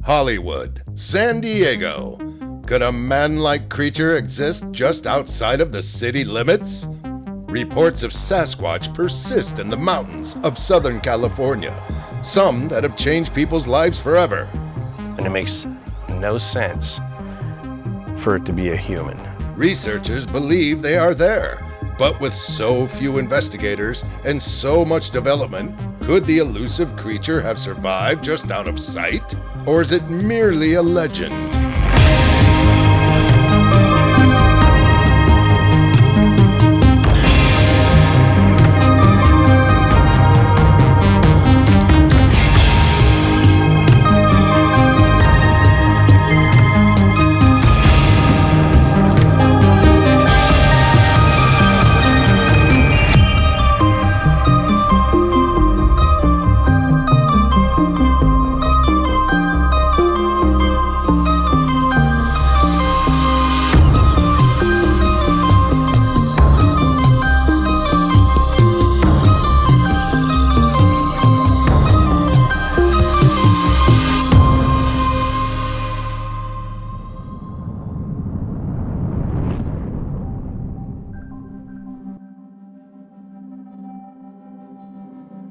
Hollywood, San Diego. Could a man-like creature exist just outside of the city limits? Reports of Sasquatch persist in the mountains of Southern California, some that have changed people's lives forever. And it makes no sense for it to be a human. Researchers believe they are there, but with so few investigators and so much development, could the elusive creature have survived just out of sight? Or is it merely a legend?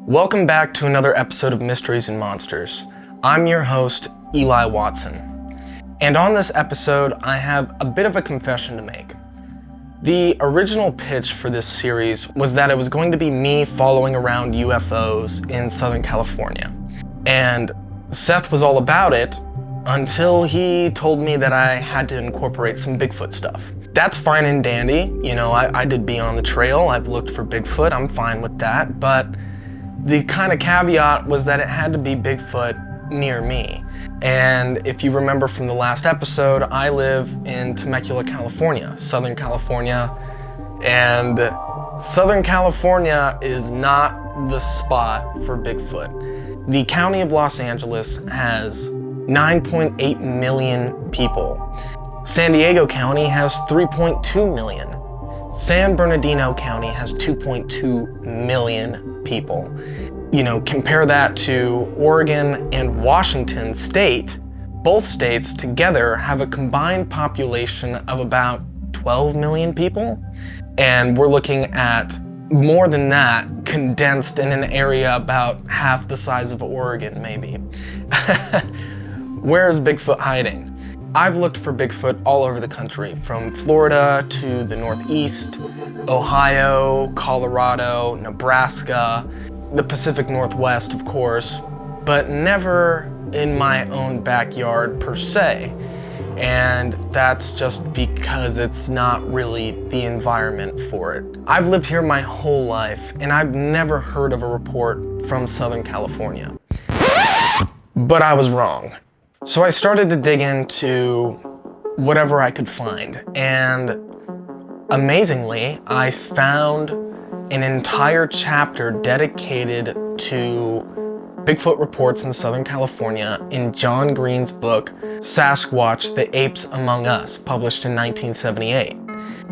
Welcome back to another episode of Mysteries and Monsters. I'm your host, Eli Watson. And on this episode, I have a bit of a confession to make. The original pitch for this series was that it was going to be me following around UFOs in Southern California. And Seth was all about it until he told me that I had to incorporate some Bigfoot stuff. That's fine and dandy. You know, I did be on the trail. I've looked for Bigfoot. I'm fine with that. But the kind of caveat was that it had to be Bigfoot near me. And if you remember from the last episode, I live in Temecula, California, Southern California. And Southern California is not the spot for Bigfoot. The county of Los Angeles has 9.8 million people. San Diego County has 3.2 million. San Bernardino County has 2.2 million people. You know, compare that to Oregon and Washington State. Both states together have a combined population of about 12 million people. And we're looking at more than that condensed in an area about half the size of Oregon, maybe. Where is Bigfoot hiding? I've looked for Bigfoot all over the country, from Florida to the Northeast, Ohio, Colorado, Nebraska, the Pacific Northwest, of course, but never in my own backyard per se. And that's just because it's not really the environment for it. I've lived here my whole life, and I've never heard of a report from Southern California. But I was wrong. So I started to dig into whatever I could find, and amazingly, I found an entire chapter dedicated to Bigfoot reports in Southern California in John Green's book, Sasquatch, the Apes Among Us, published in 1978.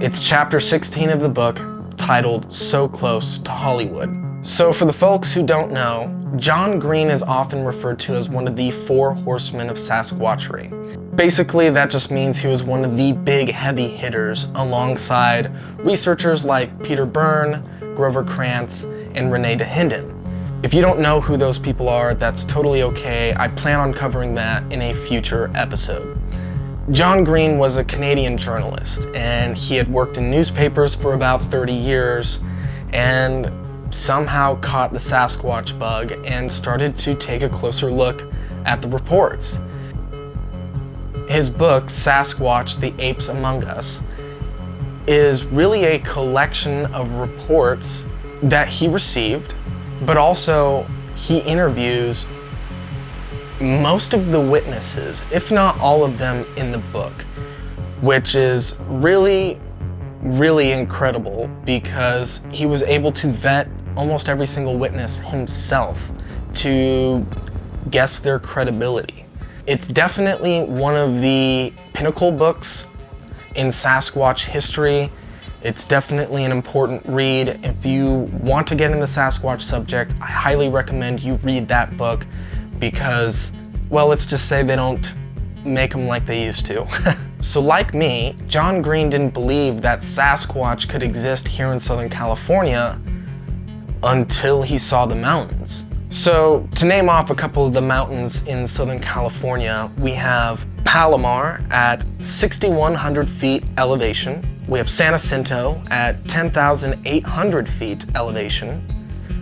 It's chapter 16 of the book, titled So Close to Hollywood. So for the folks who don't know, John Green is often referred to as one of the 4 horsemen of Sasquatchery. Basically, that just means he was one of the big heavy hitters alongside researchers like Peter Byrne, Grover Krantz, and Rene DeHinden. If you don't know who those people are, that's totally okay. I plan on covering that in a future episode. John Green was a Canadian journalist, and he had worked in newspapers for about 30 years, and somehow caught the Sasquatch bug and started to take a closer look at the reports. His book, Sasquatch, the Apes Among Us, is really a collection of reports that he received, but also he interviews most of the witnesses, if not all of them, in the book, which is really, really incredible because he was able to vet almost every single witness himself to guess their credibility. It's definitely one of the pinnacle books in Sasquatch history. It's definitely an important read. If you want to get in the Sasquatch subject, I highly recommend you read that book because well, let's just say they don't make them like they used to. So like me, John Green didn't believe that Sasquatch could exist here in Southern California until he saw the mountains. So to name off a couple of the mountains in Southern California, we have Palomar at 6,100 feet elevation. We have San Jacinto at 10,800 feet elevation.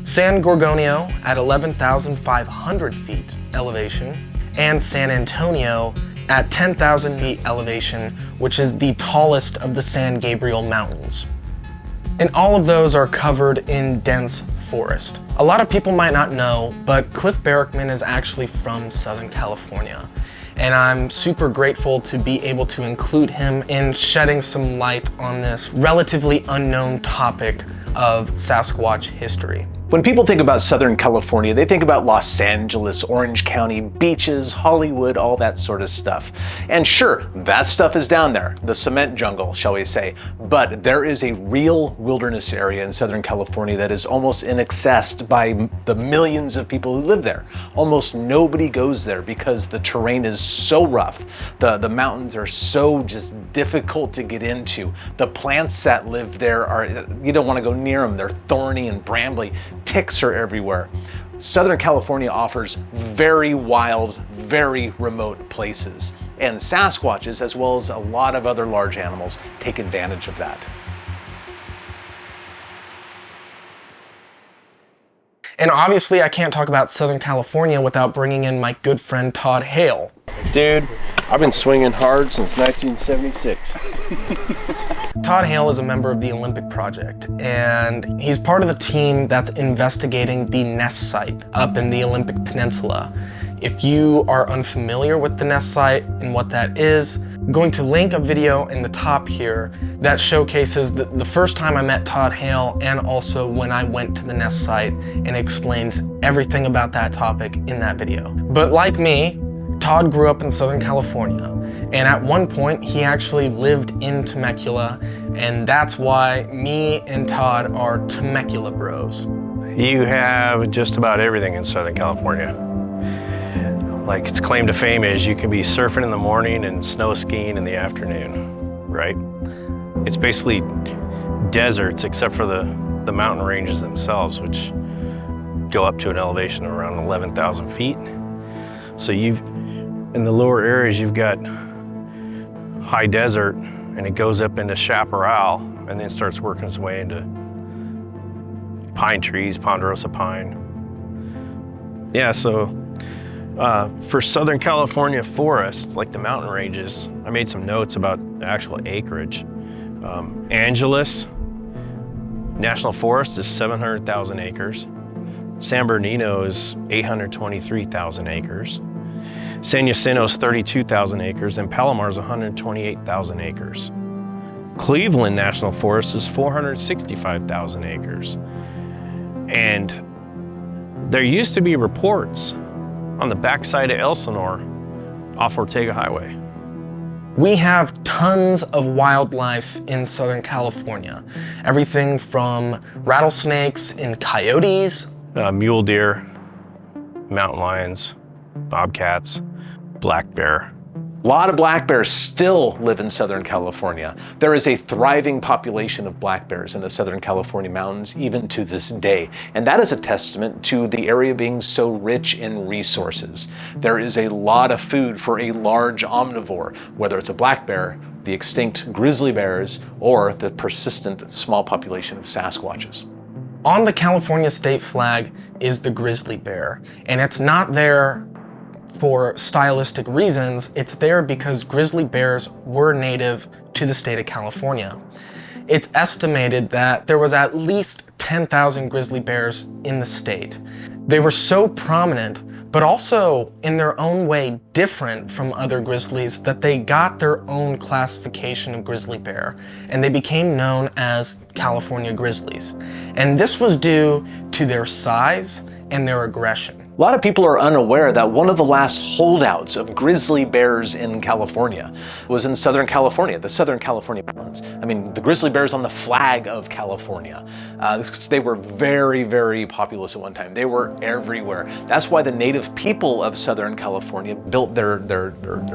San Gorgonio at 11,500 feet elevation. And San Antonio at 10,000 feet elevation, which is the tallest of the San Gabriel Mountains. And all of those are covered in dense forest. A lot of people might not know, but Cliff Barackman is actually from Southern California. And I'm super grateful to be able to include him in shedding some light on this relatively unknown topic of Sasquatch history. When people think about Southern California, they think about Los Angeles, Orange County, beaches, Hollywood, all that sort of stuff. And sure, that stuff is down there, the cement jungle, shall we say. But there is a real wilderness area in Southern California that is almost inaccessed by the millions of people who live there. Almost nobody goes there because the terrain is so rough. The mountains are so just difficult to get into. The plants that live there are, you don't want to go near them. They're thorny and brambly. Ticks are everywhere. Southern California offers very wild, very remote places. And Sasquatches, as well as a lot of other large animals, take advantage of that. And obviously I can't talk about Southern California without bringing in my good friend Todd Hale. Dude, I've been swinging hard since 1976. Todd Hale is a member of the Olympic Project, and he's part of the team that's investigating the nest site up in the Olympic Peninsula. If you are unfamiliar with the nest site and what that is, I'm going to link a video in the top here that showcases the first time I met Todd Hale and also when I went to the nest site, and explains everything about that topic in that video. But like me, Todd grew up in Southern California, and at one point he actually lived in Temecula, and that's why me and Todd are Temecula bros. You have just about everything in Southern California. Like its claim to fame is you can be surfing in the morning and snow skiing in the afternoon, right? It's basically deserts except for the mountain ranges themselves, which go up to an elevation of around 11,000 feet. So in the lower areas, you've got high desert, and it goes up into chaparral, and then starts working its way into pine trees, ponderosa pine. Yeah, so for Southern California forests, like the mountain ranges, I made some notes about the actual acreage. Angeles National Forest is 700,000 acres. San Bernardino is 823,000 acres. San Jacinto is 32,000 acres, and Palomar is 128,000 acres. Cleveland National Forest is 465,000 acres. And there used to be reports on the backside of Elsinore off Ortega Highway. We have tons of wildlife in Southern California. Everything from rattlesnakes and coyotes, Mule deer, mountain lions, bobcats, black bear. A lot of black bears still live in Southern California. There is a thriving population of black bears in the Southern California mountains even to this day. And that is a testament to the area being so rich in resources. There is a lot of food for a large omnivore, whether it's a black bear, the extinct grizzly bears, or the persistent small population of Sasquatches. On the California state flag is the grizzly bear, and it's not there for stylistic reasons. It's there because grizzly bears were native to the state of California. It's estimated that there was at least 10,000 grizzly bears in the state. They were so prominent, but also in their own way different from other grizzlies, that they got their own classification of grizzly bear, and they became known as California grizzlies. And this was due to their size and their aggression. A lot of people are unaware that one of the last holdouts of grizzly bears in California was in Southern California, the Southern California mountains. I mean, the grizzly bear's on the flag of California. They were very, very populous at one time. They were everywhere. That's why the native people of Southern California built their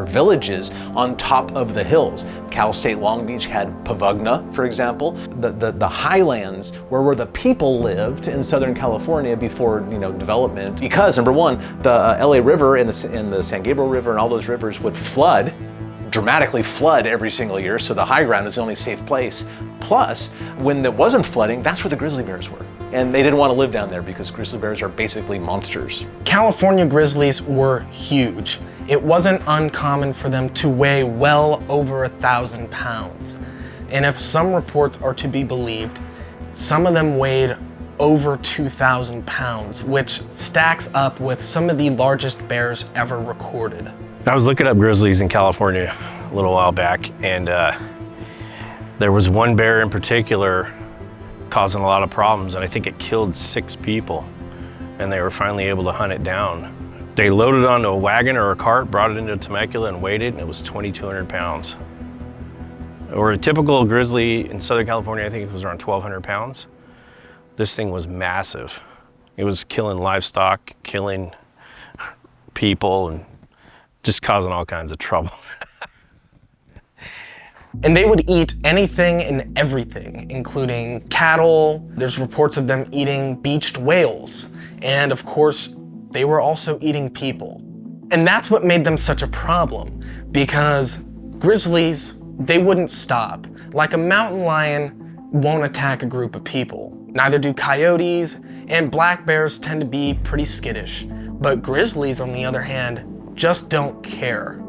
villages on top of the hills. Cal State Long Beach had Pavagna, for example. The highlands where the people lived in Southern California before development. Because number one, the LA River and the San Gabriel River and all those rivers would flood, dramatically flood every single year, so the high ground is the only safe place. Plus, when it wasn't flooding, that's where the grizzly bears were. And they didn't want to live down there because grizzly bears are basically monsters. California grizzlies were huge. It wasn't uncommon for them to weigh well over 1,000 pounds. And if some reports are to be believed, some of them weighed over 2,000 pounds, which stacks up with some of the largest bears ever recorded. I was looking up grizzlies in California a little while back, and there was one bear in particular causing a lot of problems, and I think it killed 6 people, and they were finally able to hunt it down. They loaded it onto a wagon or a cart, brought it into Temecula and weighed it, and it was 2,200 pounds. Or a typical grizzly in Southern California, I think it was around 1,200 pounds. This thing was massive. It was killing livestock, killing people, and just causing all kinds of trouble. And they would eat anything and everything, including cattle. There's reports of them eating beached whales. And of course, they were also eating people. And that's what made them such a problem, because grizzlies, they wouldn't stop. Like a mountain lion won't attack a group of people. Neither do coyotes, and black bears tend to be pretty skittish. But grizzlies, on the other hand, just don't care.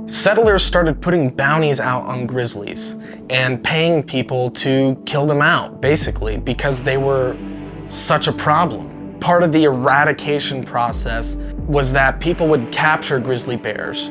Settlers started putting bounties out on grizzlies and paying people to kill them out, basically, because they were such a problem. Part of the eradication process was that people would capture grizzly bears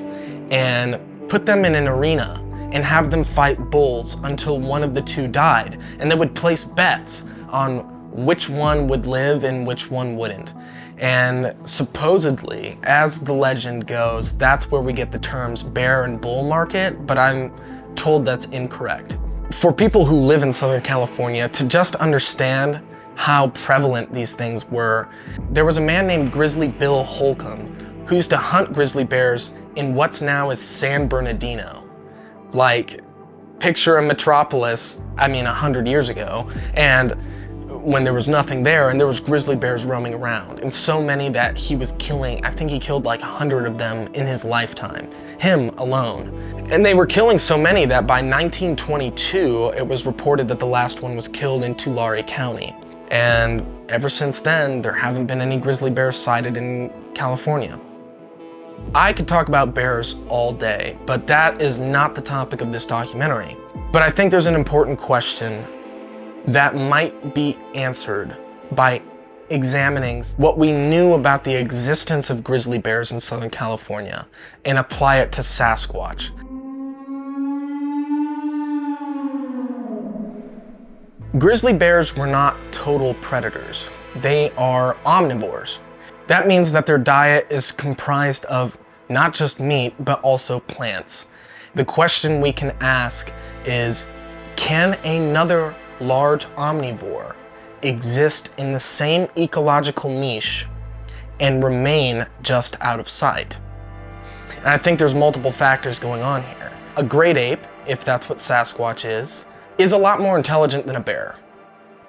and put them in an arena and have them fight bulls until one of the two died. And they would place bets on which one would live and which one wouldn't. And supposedly, as the legend goes, that's where we get the terms bear and bull market, but I'm told that's incorrect. For people who live in Southern California, to just understand how prevalent these things were, there was a man named Grizzly Bill Holcomb who used to hunt grizzly bears in what's now is San Bernardino. Like, picture a metropolis, 100 years ago, and when there was nothing there, and there was grizzly bears roaming around, and so many that he was killing. I think he killed like 100 of them in his lifetime, him alone. And they were killing so many that by 1922, it was reported that the last one was killed in Tulare County. And ever since then, there haven't been any grizzly bears sighted in California. I could talk about bears all day, but that is not the topic of this documentary. But I think there's an important question that might be answered by examining what we knew about the existence of grizzly bears in Southern California and apply it to Sasquatch. Grizzly bears were not total predators. They are omnivores. That means that their diet is comprised of not just meat, but also plants. The question we can ask is, can another large omnivore exist in the same ecological niche and remain just out of sight? And I think there's multiple factors going on here. A great ape, if that's what Sasquatch is a lot more intelligent than a bear.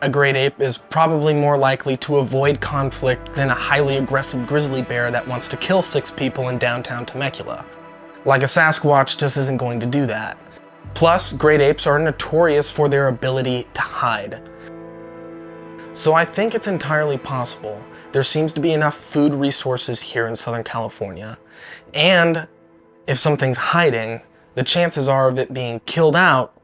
A great ape is probably more likely to avoid conflict than a highly aggressive grizzly bear that wants to kill 6 people in downtown Temecula. Like a Sasquatch just isn't going to do that. Plus, great apes are notorious for their ability to hide. So I think it's entirely possible there seems to be enough food resources here in Southern California, and if something's hiding, the chances are of it being killed out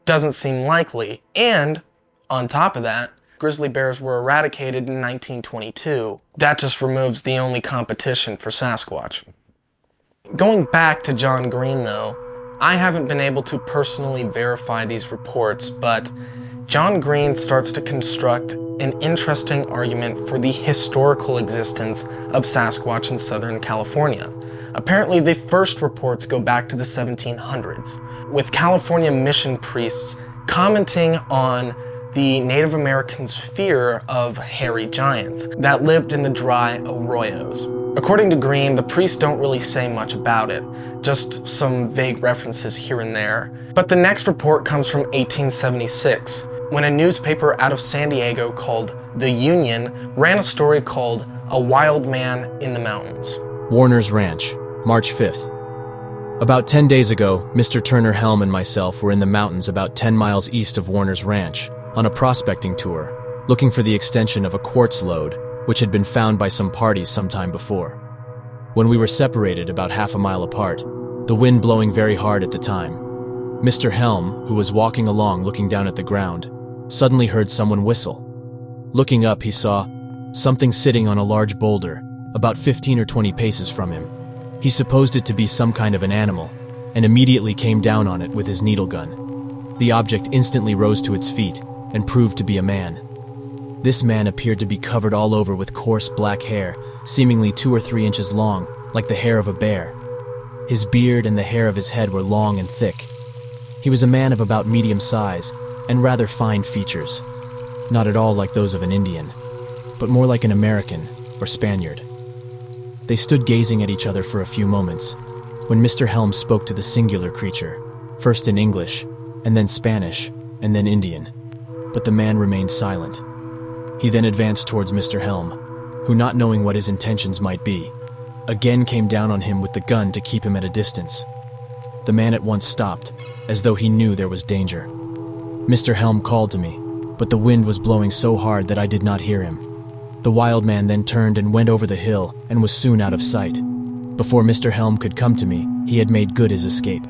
doesn't seem likely. And on top of that, grizzly bears were eradicated in 1922. That just removes the only competition for Sasquatch. Going back to John Green though, I haven't been able to personally verify these reports, but John Green starts to construct an interesting argument for the historical existence of Sasquatch in Southern California. Apparently, the first reports go back to the 1700s, with California mission priests commenting on the Native Americans' fear of hairy giants that lived in the dry arroyos. According to Green, the priests don't really say much about it, just some vague references here and there. But the next report comes from 1876, when a newspaper out of San Diego called The Union ran a story called A Wild Man in the Mountains. Warner's Ranch, March 5th. About 10 days ago, Mr. Turner Helm and myself were in the mountains about 10 miles east of Warner's Ranch on a prospecting tour, looking for the extension of a quartz lode, which had been found by some parties sometime before. When we were separated about half a mile apart, the wind blowing very hard at the time, Mr. Helm, who was walking along looking down at the ground, suddenly heard someone whistle. Looking up, he saw something sitting on a large boulder, about 15 or 20 paces from him. He supposed it to be some kind of an animal, and immediately came down on it with his needle gun. The object instantly rose to its feet, and proved to be a man. This man appeared to be covered all over with coarse black hair, seemingly 2 or 3 inches long, like the hair of a bear. His beard and the hair of his head were long and thick. He was a man of about medium size, and rather fine features. Not at all like those of an Indian, but more like an American or Spaniard. They stood gazing at each other for a few moments, when Mr. Helm spoke to the singular creature, first in English, and then Spanish, and then Indian. But the man remained silent. He then advanced towards Mr. Helm, who, not knowing what his intentions might be, again came down on him with the gun to keep him at a distance. The man at once stopped, as though he knew there was danger. Mr. Helm called to me, but the wind was blowing so hard that I did not hear him. The wild man then turned and went over the hill and was soon out of sight. Before Mr. Helm could come to me, he had made good his escape.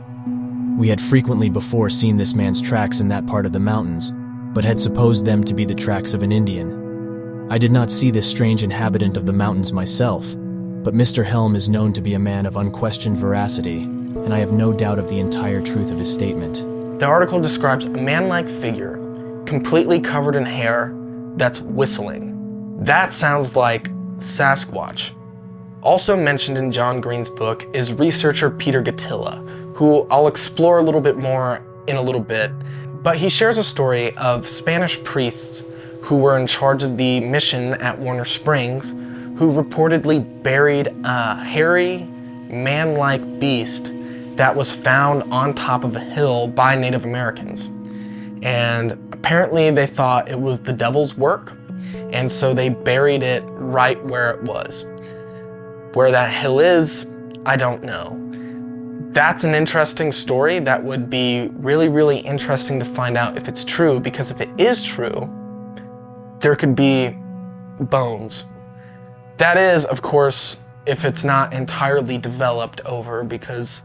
We had frequently before seen this man's tracks in that part of the mountains, but had supposed them to be the tracks of an Indian. I did not see this strange inhabitant of the mountains myself, but Mr. Helm is known to be a man of unquestioned veracity, and I have no doubt of the entire truth of his statement. The article describes a man-like figure, completely covered in hair, that's whistling. That sounds like Sasquatch. Also mentioned in John Green's book is researcher Peter Gatilla, who I'll explore a little bit more in a little bit, but he shares a story of Spanish priests who were in charge of the mission at Warner Springs, who reportedly buried a hairy, man-like beast that was found on top of a hill by Native Americans. And apparently they thought it was the devil's work, and so they buried it right where it was. Where that hill is, I don't know. That's an interesting story that would be really, really interesting to find out if it's true, because if it is true, there could be bones. That is, of course, if it's not entirely developed over, because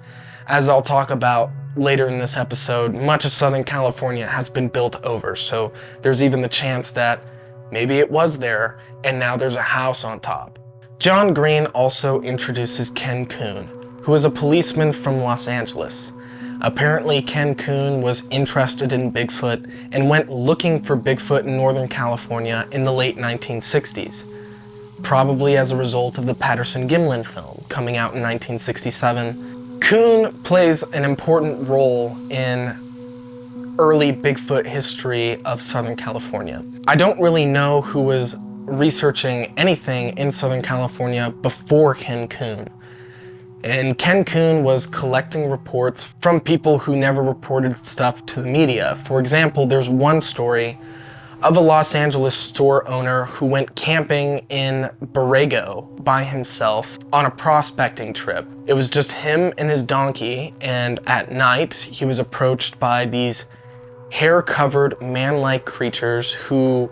as I'll talk about later in this episode, much of Southern California has been built over, so there's even the chance that maybe it was there and now there's a house on top. John Green also introduces Ken Coon, who is a policeman from Los Angeles. Apparently, Ken Coon was interested in Bigfoot and went looking for Bigfoot in Northern California in the late 1960s, probably as a result of the Patterson-Gimlin film coming out in 1967. Coon plays an important role in early Bigfoot history of Southern California. I don't really know who was researching anything in Southern California before Ken Coon. And Ken Coon was collecting reports from people who never reported stuff to the media. For example, there's one story of a Los Angeles store owner who went camping in Borrego by himself on a prospecting trip. It was just him and his donkey, and at night he was approached by these hair-covered man-like creatures who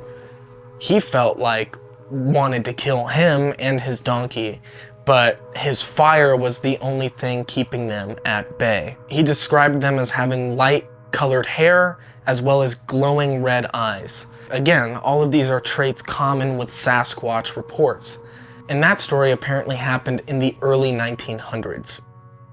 he felt like wanted to kill him and his donkey, but his fire was the only thing keeping them at bay. He described them as having light-colored hair as well as glowing red eyes. Again, all of these are traits common with Sasquatch reports, and that story apparently happened in the early 1900s.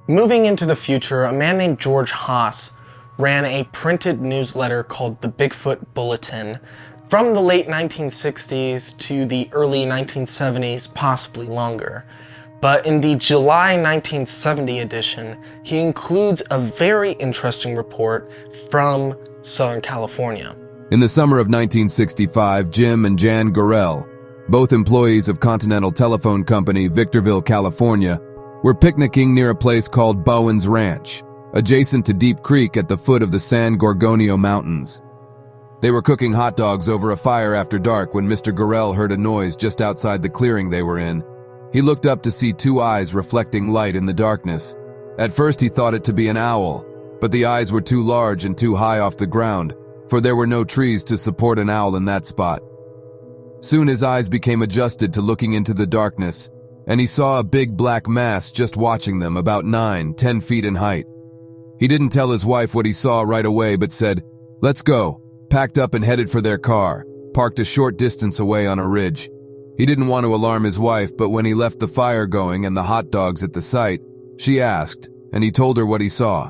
Moving into the future, a man named George Haas, ran a printed newsletter called the Bigfoot Bulletin from the late 1960s to the early 1970s, possibly longer. But in the July 1970 edition, he includes a very interesting report from Southern California. In the summer of 1965, Jim and Jan Gorell, both employees of Continental Telephone Company, Victorville, California, were picnicking near a place called Bowen's Ranch, adjacent to Deep Creek at the foot of the San Gorgonio Mountains. They were cooking hot dogs over a fire after dark when Mr. Gorell heard a noise just outside the clearing they were in. He looked up to see two eyes reflecting light in the darkness. At first he thought it to be an owl, but the eyes were too large and too high off the ground, for there were no trees to support an owl in that spot. Soon his eyes became adjusted to looking into the darkness, and he saw a big black mass just watching them, about 9-10 feet in height. He didn't tell his wife what he saw right away, but said, "Let's go," packed up and headed for their car, parked a short distance away on a ridge. He didn't want to alarm his wife, but when he left the fire going and the hot dogs at the site, she asked, and he told her what he saw.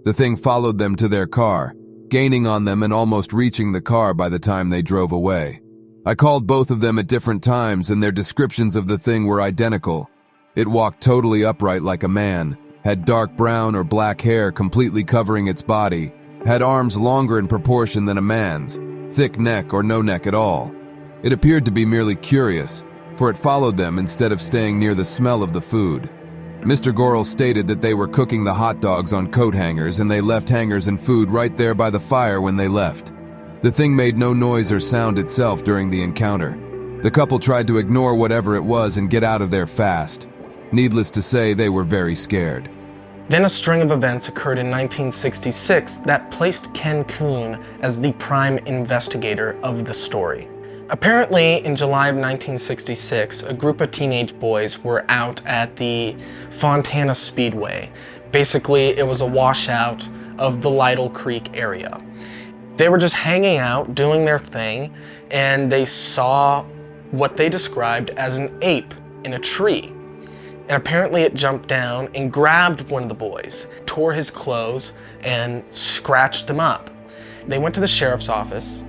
The thing followed them to their car, gaining on them and almost reaching the car by the time they drove away. I called both of them at different times, and their descriptions of the thing were identical. It walked totally upright like a man, had dark brown or black hair completely covering its body, had arms longer in proportion than a man's, thick neck or no neck at all. It appeared to be merely curious, for it followed them instead of staying near the smell of the food. Mr. Gorell stated that they were cooking the hot dogs on coat hangers, and they left hangers and food right there by the fire when they left. The thing made no noise or sound itself during the encounter. The couple tried to ignore whatever it was and get out of there fast. Needless to say, they were very scared. Then a string of events occurred in 1966 that placed Ken Coon as the prime investigator of the story. Apparently, in July of 1966, a group of teenage boys were out at the Fontana Speedway. Basically, it was a washout of the Lytle Creek area. They were just hanging out, doing their thing, and they saw what they described as an ape in a tree. And apparently it jumped down and grabbed one of the boys, tore his clothes, and scratched him up. They went to the sheriff's office,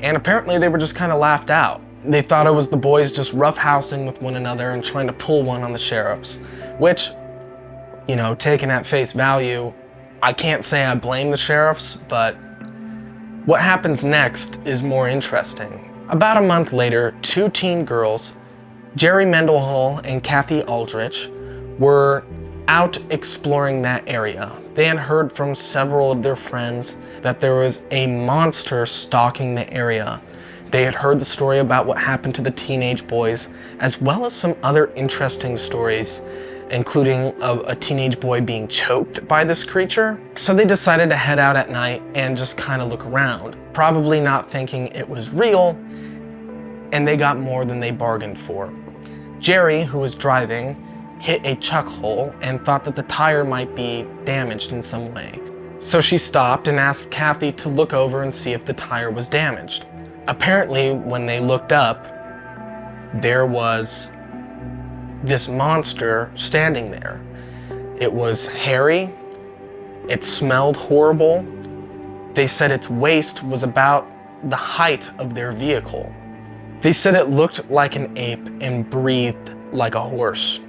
and apparently they were just kind of laughed out. They thought it was the boys just roughhousing with one another and trying to pull one on the sheriffs, which, you know, taken at face value, I can't say I blame the sheriffs, but what happens next is more interesting. About a month later, two teen girls, Jerry Mendenhall and Kathy Aldrich, were out exploring that area. They had heard from several of their friends that there was a monster stalking the area. They had heard the story about what happened to the teenage boys, as well as some other interesting stories, including of a teenage boy being choked by this creature. So they decided to head out at night and just kind of look around, probably not thinking it was real, and they got more than they bargained for. Jerry, who was driving, hit a chuck hole and thought that the tire might be damaged in some way. So she stopped and asked Kathy to look over and see if the tire was damaged. Apparently, when they looked up, there was this monster standing there. It was hairy, it smelled horrible. They said its waist was about the height of their vehicle. They said it looked like an ape and breathed like a horse.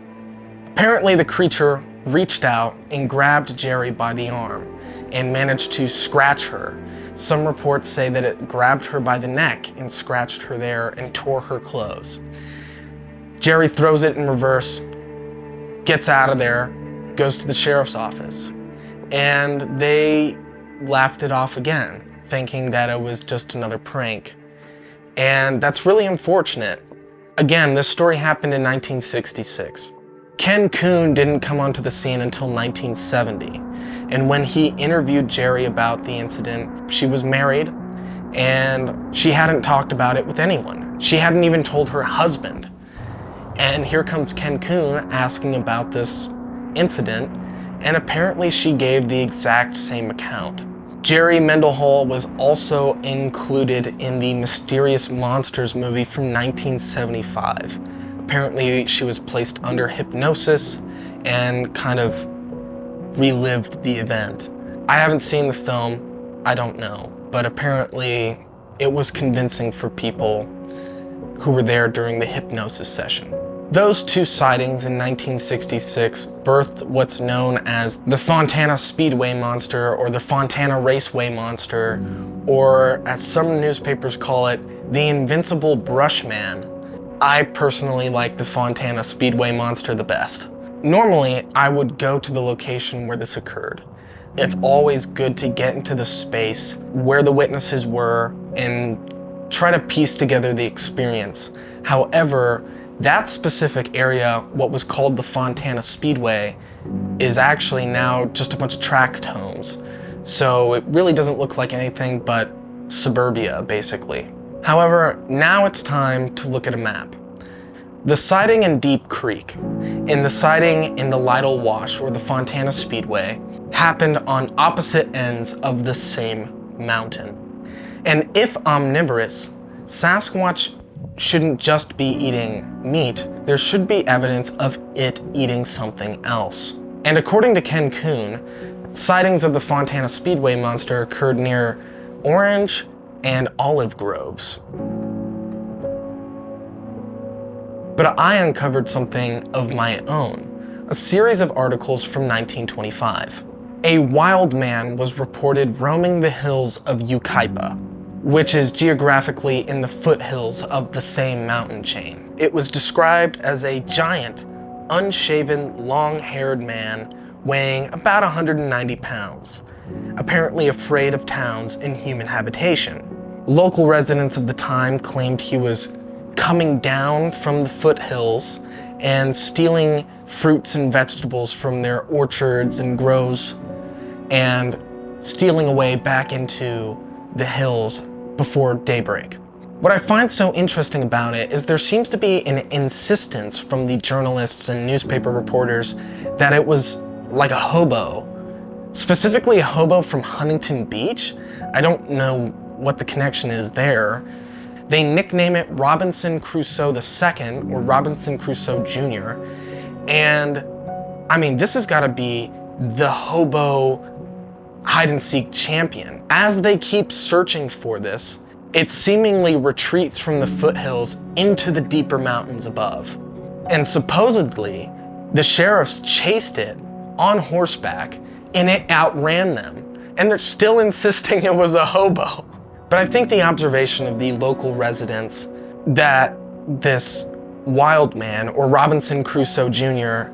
Apparently the creature reached out and grabbed Jerry by the arm and managed to scratch her. Some reports say that it grabbed her by the neck and scratched her there and tore her clothes. Jerry throws it in reverse, gets out of there, goes to the sheriff's office, and they laughed it off again, thinking that it was just another prank. And that's really unfortunate. Again, this story happened in 1966. Ken Coon didn't come onto the scene until 1970, and when he interviewed Jerry about the incident, she was married, and she hadn't talked about it with anyone. She hadn't even told her husband. And here comes Ken Coon asking about this incident, and apparently she gave the exact same account. Jerry Mendenhall was also included in the Mysterious Monsters movie from 1975. Apparently she was placed under hypnosis and kind of relived the event. I haven't seen the film, I don't know, but apparently it was convincing for people who were there during the hypnosis session. Those two sightings in 1966 birthed what's known as the Fontana Speedway Monster or the Fontana Raceway Monster, or as some newspapers call it, the Invincible Brush Man. I personally like the Fontana Speedway Monster the best. Normally, I would go to the location where this occurred. It's always good to get into the space where the witnesses were and try to piece together the experience. However, that specific area, what was called the Fontana Speedway, is actually now just a bunch of tract homes. So it really doesn't look like anything but suburbia, basically. However, now it's time to look at a map. The sighting in Deep Creek and the sighting in the Lytle Wash or the Fontana Speedway happened on opposite ends of the same mountain. And if omnivorous, Sasquatch shouldn't just be eating meat, there should be evidence of it eating something else. And according to Ken Coon, sightings of the Fontana Speedway monster occurred near orange and olive groves. But I uncovered something of my own, a series of articles from 1925. A wild man was reported roaming the hills of Yucaipa, which is geographically in the foothills of the same mountain chain. It was described as a giant, unshaven, long-haired man weighing about 190 pounds, apparently afraid of towns and human habitation. Local residents of the time claimed he was coming down from the foothills and stealing fruits and vegetables from their orchards and groves and stealing away back into the hills before daybreak. What I find so interesting about it is there seems to be an insistence from the journalists and newspaper reporters that it was like a hobo, specifically a hobo from Huntington Beach. I don't know what the connection is there. They nickname it Robinson Crusoe II or Robinson Crusoe Jr. And I mean, this has got to be the hobo hide and seek champion. As they keep searching for this, it seemingly retreats from the foothills into the deeper mountains above. And supposedly, the sheriffs chased it on horseback and it outran them. And they're still insisting it was a hobo. But I think the observation of the local residents that this wild man, or Robinson Crusoe Jr.,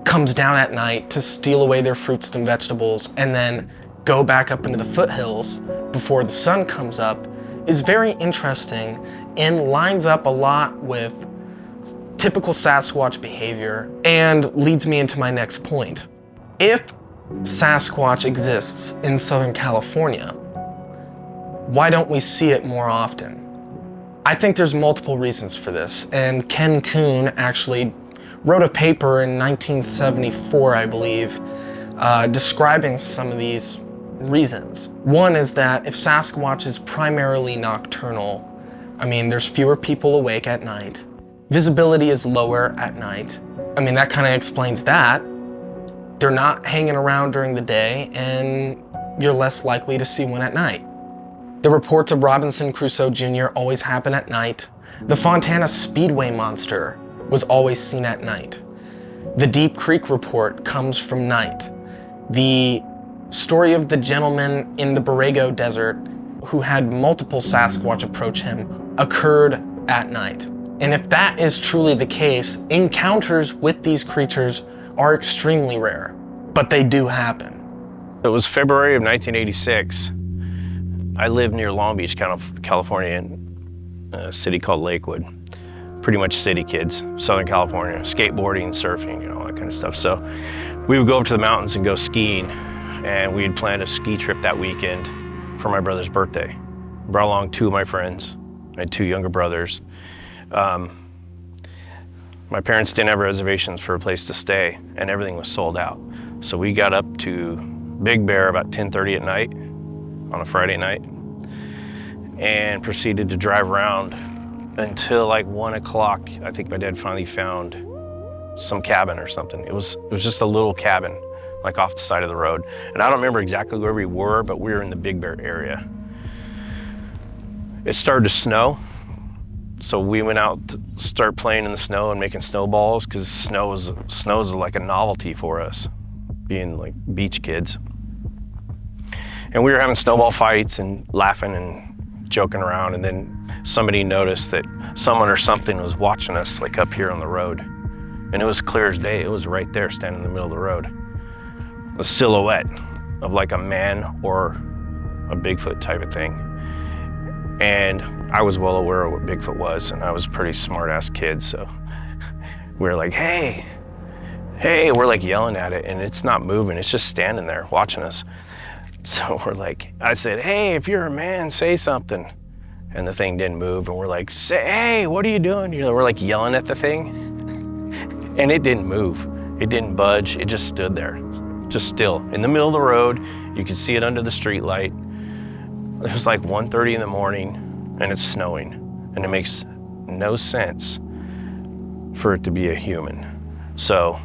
comes down at night to steal away their fruits and vegetables and then go back up into the foothills before the sun comes up is very interesting and lines up a lot with typical Sasquatch behavior and leads me into my next point. If Sasquatch exists in Southern California, why don't we see it more often? I think there's multiple reasons for this, and Ken Coon actually wrote a paper in 1974, I believe, describing some of these reasons. One is that if Sasquatch is primarily nocturnal, I mean, there's fewer people awake at night. Visibility is lower at night. I mean, that kind of explains that. They're not hanging around during the day, and you're less likely to see one at night. The reports of Robinson Crusoe Jr. always happen at night. The Fontana Speedway monster was always seen at night. The Deep Creek report comes from night. The story of the gentleman in the Borrego Desert who had multiple Sasquatch approach him occurred at night. And if that is truly the case, encounters with these creatures are extremely rare, but they do happen. It was February of 1986. I live near Long Beach, California, in a city called Lakewood. Pretty much city kids, Southern California, skateboarding, surfing, all that kind of stuff. So we would go up to the mountains and go skiing, and we had planned a ski trip that weekend for my brother's birthday. Brought along two of my friends. I had two younger brothers. My parents didn't have reservations for a place to stay, and everything was sold out. So we got up to Big Bear about 10:30 at night on a Friday night and proceeded to drive around until like 1 o'clock. I think my dad finally found some cabin or something. It was just a little cabin like off the side of the road. And I don't remember exactly where we were, but we were in the Big Bear area. It started to snow, so we went out to start playing in the snow and making snowballs, because snow is like a novelty for us, being like beach kids. And we were having snowball fights and laughing and joking around, and then somebody noticed that someone or something was watching us, like up here on the road. And it was clear as day. It was right there, standing in the middle of the road. A silhouette of like a man or a Bigfoot type of thing. And I was well aware of what Bigfoot was, and I was a pretty smart-ass kid, so we were like, hey, we're like yelling at it, and it's not moving. It's just standing there watching us. So we're like, I said, hey, if you're a man, say something. And the thing didn't move, and we're like, hey, what are you doing? You know, we're like yelling at the thing, and it didn't move. It didn't budge. It just stood there, just still. In the middle of the road, you could see it under the street light. It was like 1:30 in the morning, and it's snowing, and it makes no sense for it to be a human. So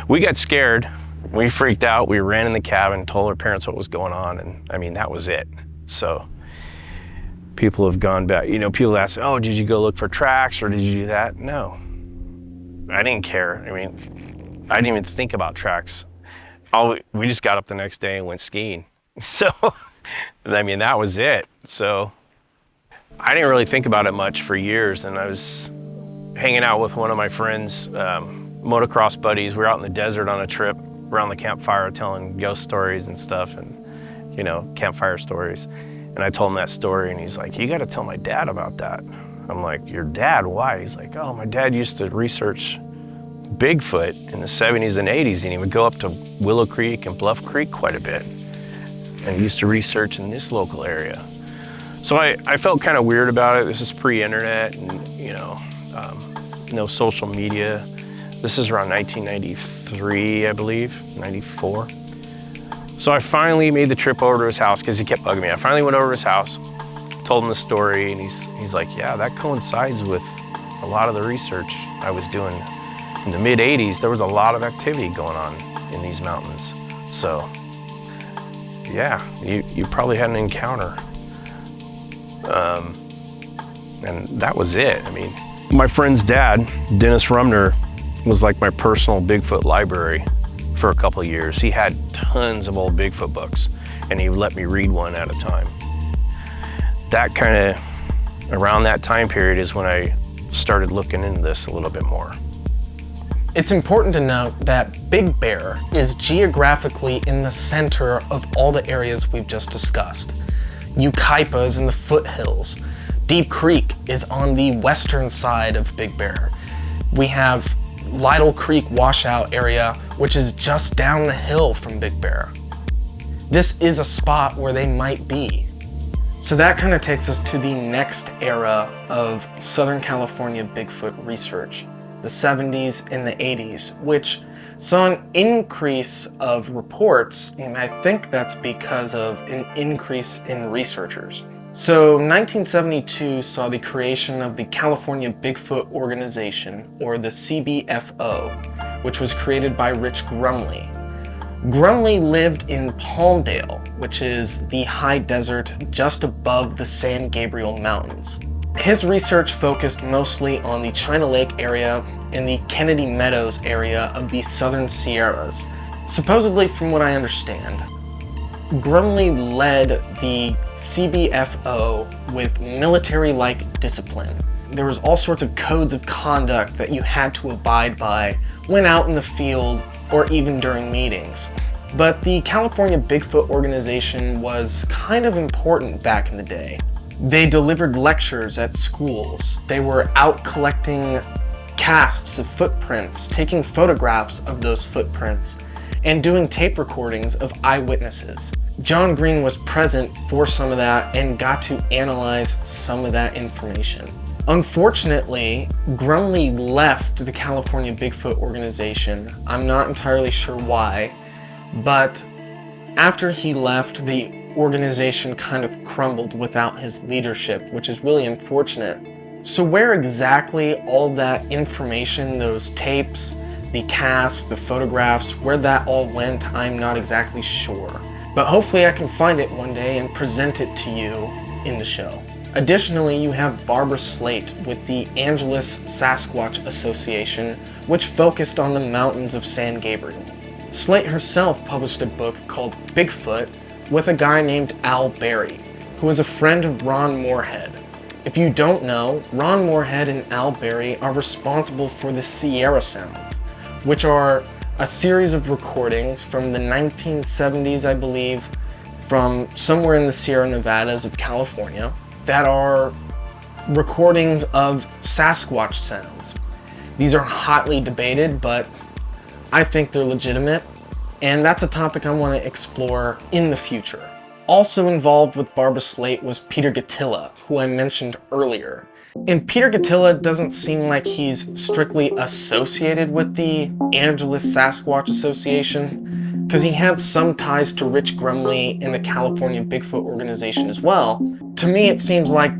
we got scared. We freaked out. We ran in the cabin, told our parents what was going on, and I mean, that was it. So people have gone back. You know, people ask, oh, did you go look for tracks, or did you do that? No, I didn't care. I mean, I didn't even think about tracks. We just got up the next day and went skiing. So, I mean, that was it. So I didn't really think about it much for years, and I was hanging out with one of my friends, motocross buddies. We were out in the desert on a trip around the campfire telling ghost stories and stuff, and, you know, campfire stories. And I told him that story, and he's like, you got to tell my dad about that. I'm like, your dad? Why? He's like, oh, my dad used to research Bigfoot in the 70s and 80s, and he would go up to Willow Creek and Bluff Creek quite a bit. And he used to research in this local area. So I felt kind of weird about it. This is pre-internet and, you know, no social media. This is around 1993, I believe, 94. So I finally made the trip over to his house, because he kept bugging me. I finally went over to his house, told him the story, and he's like, yeah, that coincides with a lot of the research I was doing. In the mid-'80s, there was a lot of activity going on in these mountains. So yeah, you probably had an encounter. And that was it. I mean, my friend's dad, Dennis Rumner, was like my personal Bigfoot library for a couple of years. He had tons of old Bigfoot books, and he would let me read one at a time. That kind of, around that time period is when I started looking into this a little bit more. It's important to note that Big Bear is geographically in the center of all the areas we've just discussed. Yucaipa is in the foothills. Deep Creek is on the western side of Big Bear. We have Lytle Creek washout area, which is just down the hill from Big Bear. This is a spot where they might be. So that kind of takes us to the next era of Southern California Bigfoot research, the 70s and the 80s, which saw an increase of reports, and I think that's because of an increase in researchers. So 1972 saw the creation of the California Bigfoot Organization, or the CBFO, which was created by Rich Grumley. Grumley lived in Palmdale, which is the high desert just above the San Gabriel Mountains. His research focused mostly on the China Lake area and the Kennedy Meadows area of the Southern Sierras. Supposedly, from what I understand, Grumley led the CBFO with military-like discipline. There was all sorts of codes of conduct that you had to abide by when out in the field or even during meetings. But the California Bigfoot Organization was kind of important back in the day. They delivered lectures at schools. They were out collecting casts of footprints, taking photographs of those footprints, and doing tape recordings of eyewitnesses. John Green was present for some of that and got to analyze some of that information. Unfortunately, Grumley left the California Bigfoot Organization. I'm not entirely sure why, but after he left, the organization kind of crumbled without his leadership, which is really unfortunate. So where exactly all that information, those tapes, The cast, the photographs, where that all went, I'm not exactly sure. But hopefully I can find it one day and present it to you in the show. Additionally, you have Barbara Slate with the Angeles Sasquatch Association, which focused on the mountains of San Gabriel. Slate herself published a book called Bigfoot with a guy named Al Berry, who is a friend of Ron Moorhead. If you don't know, Ron Moorhead and Al Berry are responsible for the Sierra Sounds, which are a series of recordings from the 1970s, I believe, from somewhere in the Sierra Nevadas of California, that are recordings of Sasquatch sounds. These are hotly debated, but I think they're legitimate, and that's a topic I want to explore in the future. Also involved with Barbara Slate was Peter Gatilla, who I mentioned earlier. And Peter Gatilla doesn't seem like he's strictly associated with the Angeles Sasquatch Association, because he had some ties to Rich Grumley and the California Bigfoot organization as well. To me, it seems like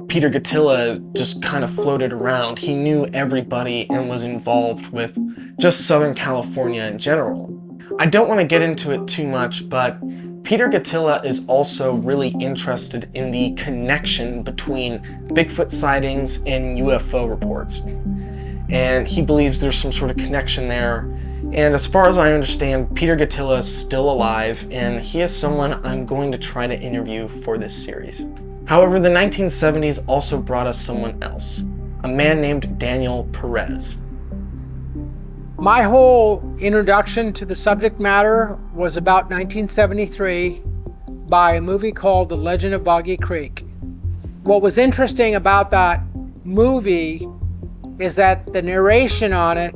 Peter Gatilla just kind of floated around. He knew everybody and was involved with just Southern California in general. I don't want to get into it too much, but Peter Gatilla is also really interested in the connection between Bigfoot sightings and UFO reports. And he believes there's some sort of connection there. And as far as I understand, Peter Gatilla is still alive, and he is someone I'm going to try to interview for this series. However, the 1970s also brought us someone else, a man named Daniel Perez. My whole introduction to the subject matter was about 1973 by a movie called The Legend of Boggy Creek. What was interesting about that movie is that the narration on it,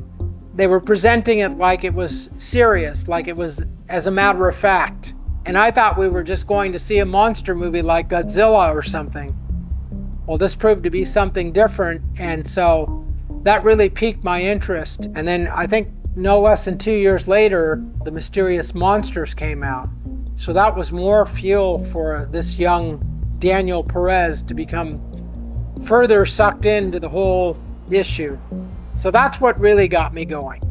they were presenting it like it was serious, like it was as a matter of fact. And I thought we were just going to see a monster movie like Godzilla or something. Well, this proved to be something different, and so that really piqued my interest. And then I think no less than 2 years later, The Mysterious Monsters came out. So that was more fuel for this young Daniel Perez to become further sucked into the whole issue. So that's what really got me going.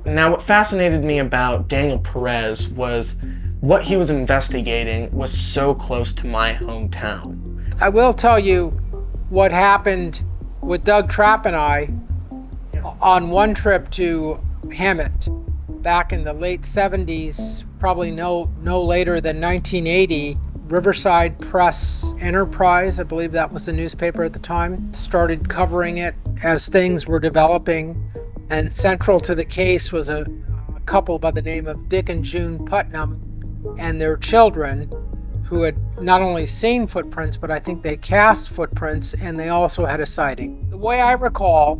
Now, what fascinated me about Daniel Perez was what he was investigating was so close to my hometown. I will tell you what happened with Doug Trapp and I on one trip to Hemet back in the late 70s, probably no later than 1980. Riverside Press Enterprise, I believe that was the newspaper at the time, started covering it as things were developing. And central to the case was a couple by the name of Dick and June Putnam and their children, who had not only seen footprints, but I think they cast footprints, and they also had a sighting. The way I recall,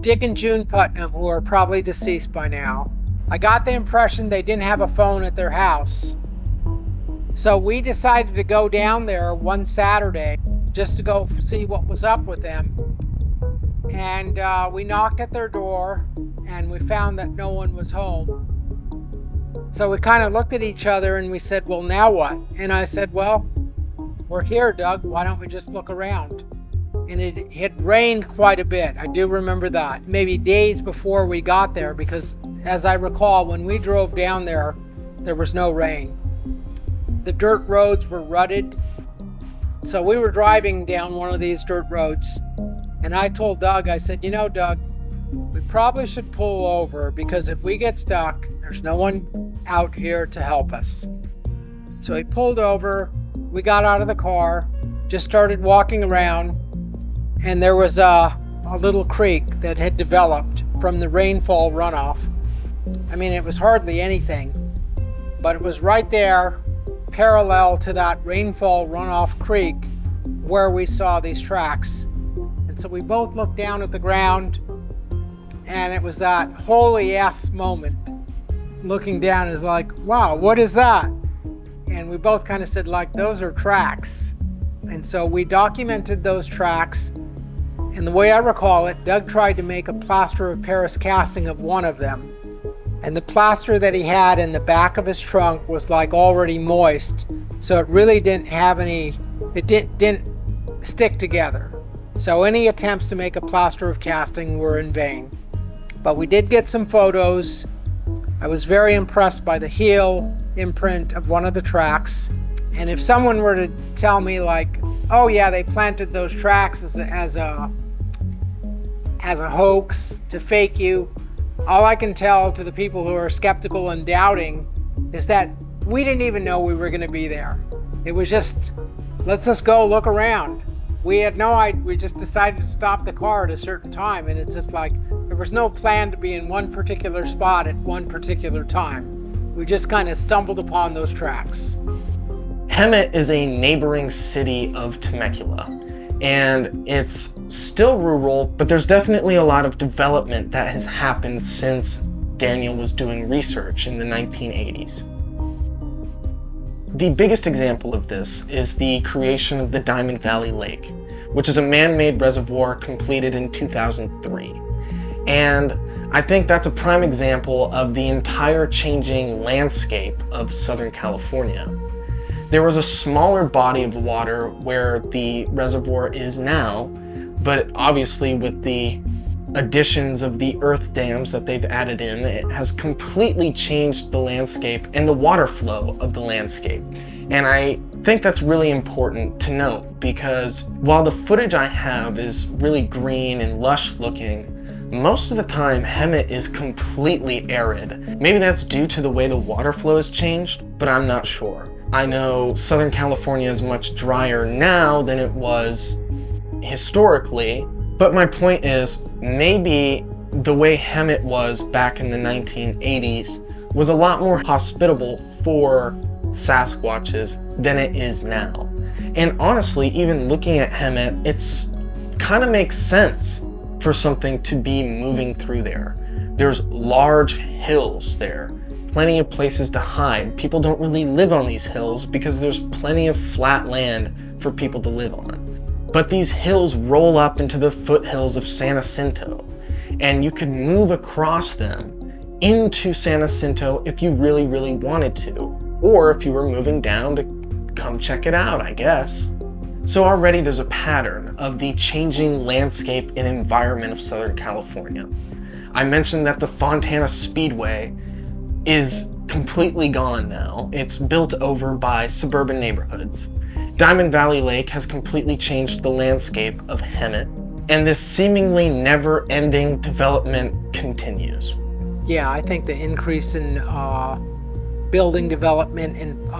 Dick and June Putnam, who are probably deceased by now, I got the impression they didn't have a phone at their house. So we decided to go down there one Saturday just to go see what was up with them. And we knocked at their door, and we found that no one was home. So we kind of looked at each other and we said, well, now what? And I said, well, we're here, Doug. Why don't we just look around? And it had rained quite a bit. I do remember that. Maybe days before we got there, because as I recall, when we drove down there, there was no rain. The dirt roads were rutted. So we were driving down one of these dirt roads, and I told Doug, I said, you know, Doug, we probably should pull over, because if we get stuck, there's no one out here to help us. So he pulled over, we got out of the car, just started walking around, and there was a little creek that had developed from the rainfall runoff. I mean, it was hardly anything, but it was right there, parallel to that rainfall runoff creek where we saw these tracks. And so we both looked down at the ground, and it was that holy ass moment. Looking down is like, wow, what is that? And we both kind of said, like, those are tracks. And so we documented those tracks. And the way I recall it, Doug tried to make a plaster of Paris casting of one of them. And the plaster that he had in the back of his trunk was like already moist. So it really didn't have any, it didn't stick together. So any attempts to make a plaster of casting were in vain. But we did get some photos. I was very impressed by the heel imprint of one of the tracks. And if someone were to tell me like, oh yeah, they planted those tracks as a hoax to fake you, all I can tell to the people who are skeptical and doubting is that we didn't even know we were going to be there. It was just, let's just go look around. We had no idea, we just decided to stop the car at a certain time, and it's just like, there was no plan to be in one particular spot at one particular time. We just kind of stumbled upon those tracks. Hemet is a neighboring city of Temecula, and it's still rural, but there's definitely a lot of development that has happened since Daniel was doing research in the 1980s. The biggest example of this is the creation of the Diamond Valley Lake, which is a man-made reservoir completed in 2003. And I think that's a prime example of the entire changing landscape of Southern California. There was a smaller body of water where the reservoir is now, but obviously with the additions of the earth dams that they've added in, it has completely changed the landscape and the water flow of the landscape. And I think that's really important to note, because while the footage I have is really green and lush looking, most of the time Hemet is completely arid. Maybe that's due to the way the water flow has changed, but I'm not sure. I know Southern California is much drier now than it was historically, but my point is, maybe the way Hemet was back in the 1980s was a lot more hospitable for Sasquatches than it is now. And honestly, even looking at Hemet, it's kind of makes sense for something to be moving through there. There's large hills there, plenty of places to hide. People don't really live on these hills because there's plenty of flat land for people to live on. But these hills roll up into the foothills of San Jacinto, and you could move across them into San Jacinto if you really, really wanted to, or if you were moving down to come check it out, I guess. So already there's a pattern of the changing landscape and environment of Southern California. I mentioned that the Fontana Speedway is completely gone now. It's built over by suburban neighborhoods. Diamond Valley Lake has completely changed the landscape of Hemet, and this seemingly never-ending development continues. Yeah, I think the increase in building development and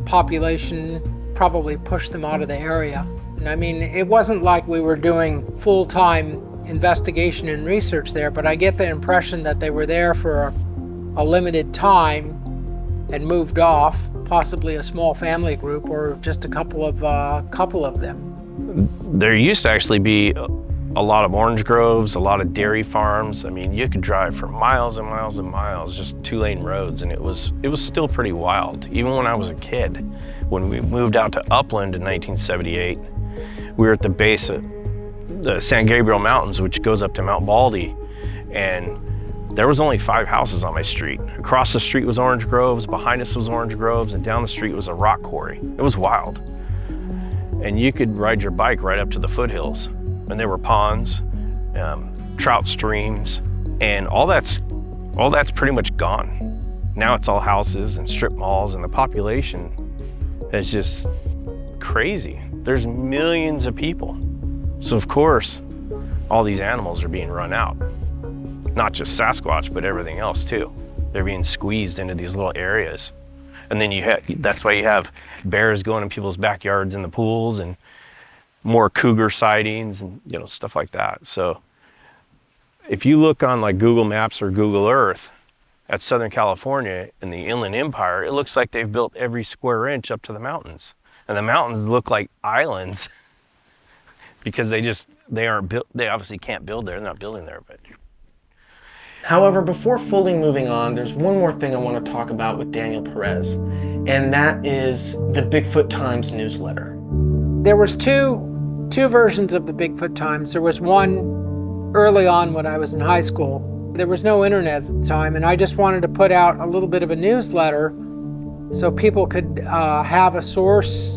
population probably pushed them out of the area. And I mean, it wasn't like we were doing full-time investigation and research there, but I get the impression that they were there for a limited time and moved off, possibly a small family group or just a couple of them. There used to actually be a lot of orange groves, a lot of dairy farms. I mean, you could drive for miles and miles and miles, just 2-lane roads, and it was still pretty wild. Even when I was a kid, when we moved out to Upland in 1978, we were at the base of the San Gabriel Mountains, which goes up to Mount Baldy, and there was only 5 houses on my street. Across the street was orange groves, behind us was orange groves, and down the street was a rock quarry. It was wild. And you could ride your bike right up to the foothills. And there were ponds, trout streams, and all that's pretty much gone. Now it's all houses and strip malls, and the population is just crazy. There's millions of people. So of course, all these animals are being run out. Not just Sasquatch, but everything else too. They're being squeezed into these little areas. And then that's why you have bears going in people's backyards in the pools, and more cougar sightings and stuff like that. So if you look on like Google Maps or Google Earth at Southern California and the Inland Empire, it looks like they've built every square inch up to the mountains. And the mountains look like islands because they aren't built. They obviously can't build there. They're not building there, but. However, before fully moving on, there's one more thing I want to talk about with Daniel Perez, and that is the Bigfoot Times newsletter. There was two versions of the Bigfoot Times. There was one early on when I was in high school. There was no internet at the time, and I just wanted to put out a little bit of a newsletter so people could have a source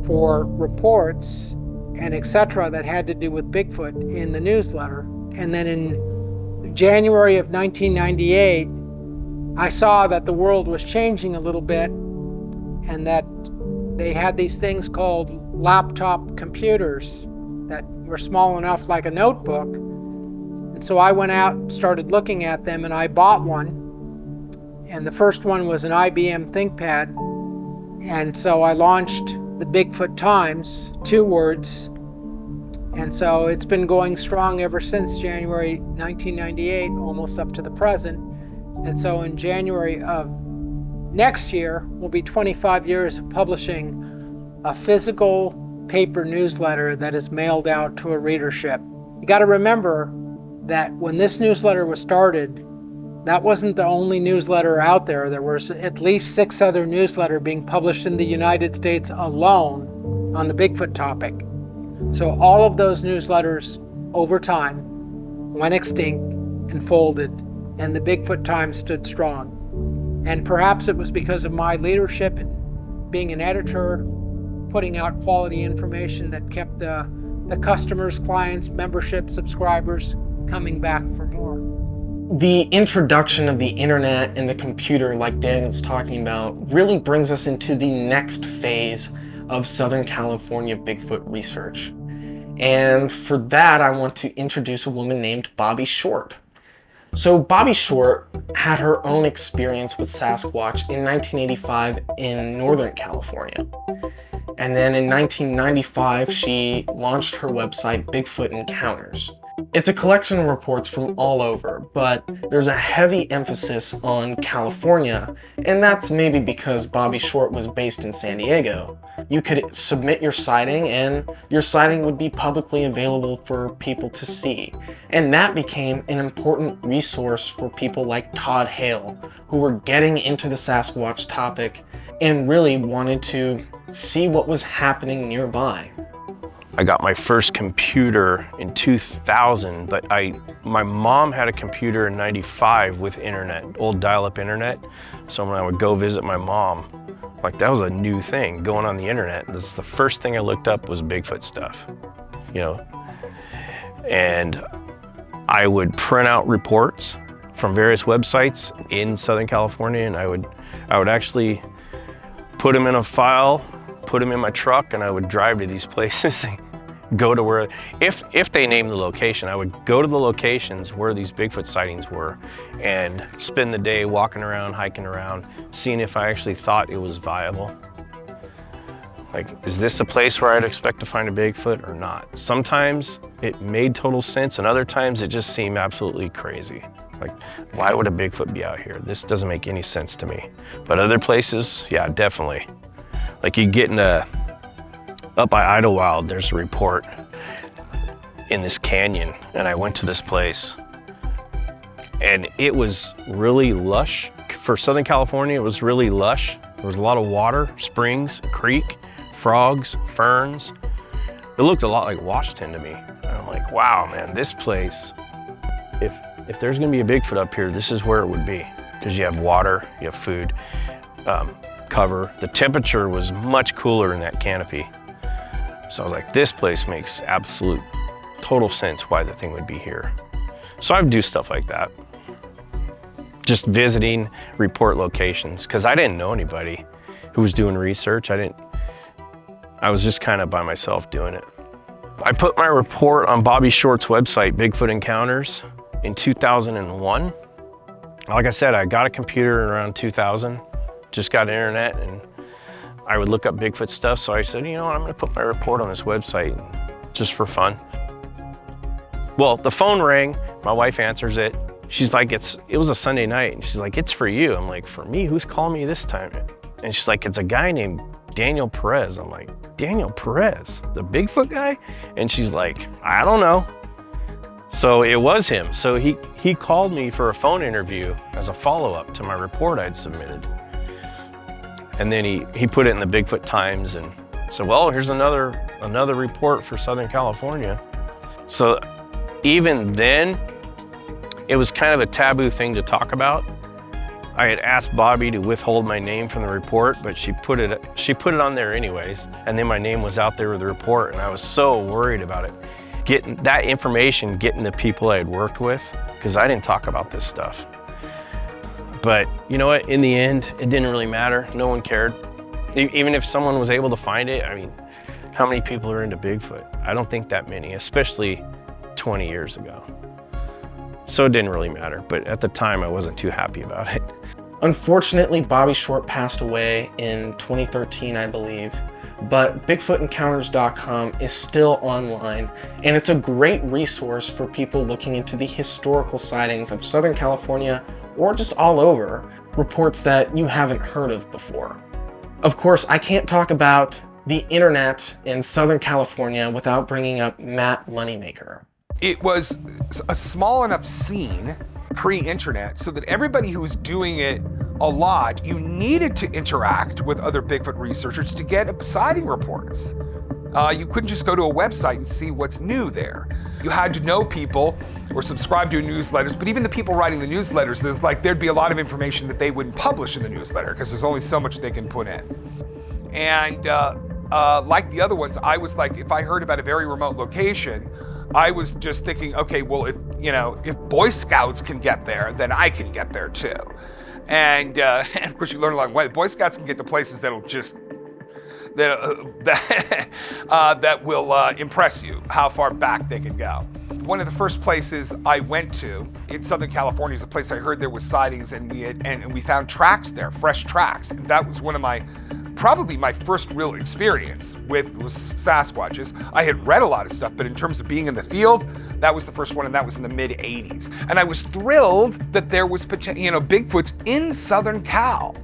for reports and etc. that had to do with Bigfoot in the newsletter. And then in January of 1998, I saw that the world was changing a little bit and that they had these things called laptop computers that were small enough like a notebook. And so I went out and started looking at them, and I bought one. And the first one was an IBM ThinkPad. And so I launched the Bigfoot Times, 2 words. And so it's been going strong ever since January 1998, almost up to the present. And so in January of next year will be 25 years of publishing a physical paper newsletter that is mailed out to a readership. You got to remember that when this newsletter was started, that wasn't the only newsletter out there. There was at least 6 other newsletters being published in the United States alone on the Bigfoot topic. So all of those newsletters over time went extinct and folded, and the Bigfoot Times stood strong. And perhaps it was because of my leadership and being an editor, putting out quality information that kept the customers, clients, membership, subscribers coming back for more. The introduction of the internet and the computer, like Daniel's talking about, really brings us into the next phase of Southern California Bigfoot research. And for that, I want to introduce a woman named Bobby Short. So Bobby Short had her own experience with Sasquatch in 1985 in Northern California. And then in 1995, she launched her website, Bigfoot Encounters. It's a collection of reports from all over, but there's a heavy emphasis on California, and that's maybe because Bobby Short was based in San Diego. You could submit your sighting, and your sighting would be publicly available for people to see. And that became an important resource for people like Todd Hale, who were getting into the Sasquatch topic and really wanted to see what was happening nearby. I got my first computer in 2000, but my mom had a computer in 95 with internet, old dial-up internet. So when I would go visit my mom, like that was a new thing, going on the internet. This is the first thing I looked up was Bigfoot stuff, you know. And I would print out reports from various websites in Southern California, and I would actually put them in a file, put them in my truck, and I would drive to these places and go to where, if they named the location, I would go to the locations where these Bigfoot sightings were and spend the day walking around, hiking around, seeing if I actually thought it was viable. Like, is this a place where I'd expect to find a Bigfoot or not? Sometimes it made total sense, and other times it just seemed absolutely crazy. Like, why would a Bigfoot be out here? This doesn't make any sense to me. But other places, yeah, definitely. Like you get up by Idlewild, there's a report in this canyon, and I went to this place, and it was really lush. For Southern California, it was really lush. There was a lot of water, springs, creek, frogs, ferns. It looked a lot like Washington to me. And I'm like, wow, man, this place, if there's gonna be a Bigfoot up here, this is where it would be. Because you have water, you have food, cover. The temperature was much cooler in that canopy. So I was like, this place makes absolute total sense why the thing would be here. So I would do stuff like that. Just visiting, report locations, because I didn't know anybody who was doing research. I was just kind of by myself doing it. I put my report on Bobby Short's website, Bigfoot Encounters, in 2001. Like I said, I got a computer around 2000, just got internet, and I would look up Bigfoot stuff. So I said, you know what, I'm gonna put my report on this website just for fun. Well, the phone rang, my wife answers it. She's like, it was a Sunday night, and she's like, it's for you. I'm like, for me? Who's calling me this time? And she's like, it's a guy named Daniel Perez. I'm like, Daniel Perez, the Bigfoot guy? And she's like, I don't know. So it was him. So he called me for a phone interview as a follow-up to my report I'd submitted. And then he put it in the Bigfoot Times and said, well, here's another report for Southern California. So even then, it was kind of a taboo thing to talk about. I had asked Bobby to withhold my name from the report, but she put it on there anyways. And then my name was out there with the report, and I was so worried about it. Getting that information, getting the people I had worked with, because I didn't talk about this stuff. But you know what, in the end, it didn't really matter. No one cared. Even if someone was able to find it, I mean, how many people are into Bigfoot? I don't think that many, especially 20 years ago. So it didn't really matter, but at the time I wasn't too happy about it. Unfortunately, Bobby Short passed away in 2013, I believe, but BigfootEncounters.com is still online, and it's a great resource for people looking into the historical sightings of Southern California or just all over, reports that you haven't heard of before. Of course, I can't talk about the internet in Southern California without bringing up Matt Moneymaker. It was a small enough scene pre-internet so that everybody who was doing it a lot, you needed to interact with other Bigfoot researchers to get sighting reports. You couldn't just go to a website and see what's new there. You had to know people or subscribe to newsletters, but even the people writing the newsletters, there'd be a lot of information that they wouldn't publish in the newsletter because there's only so much they can put in. And like the other ones, I was like, if I heard about a very remote location, I was just thinking, okay, well, if Boy Scouts can get there, then I can get there too. And of course, you learn along the way. Boy Scouts can get to places that'll just that will impress you, how far back they can go. One of the first places I went to in Southern California is a place I heard there was sightings, and we found tracks there, fresh tracks. And that was one of probably my first real experience was Sasquatches. I had read a lot of stuff, but in terms of being in the field, that was the first one, and that was in the mid-'80s. And I was thrilled that there was Bigfoots in Southern Cal,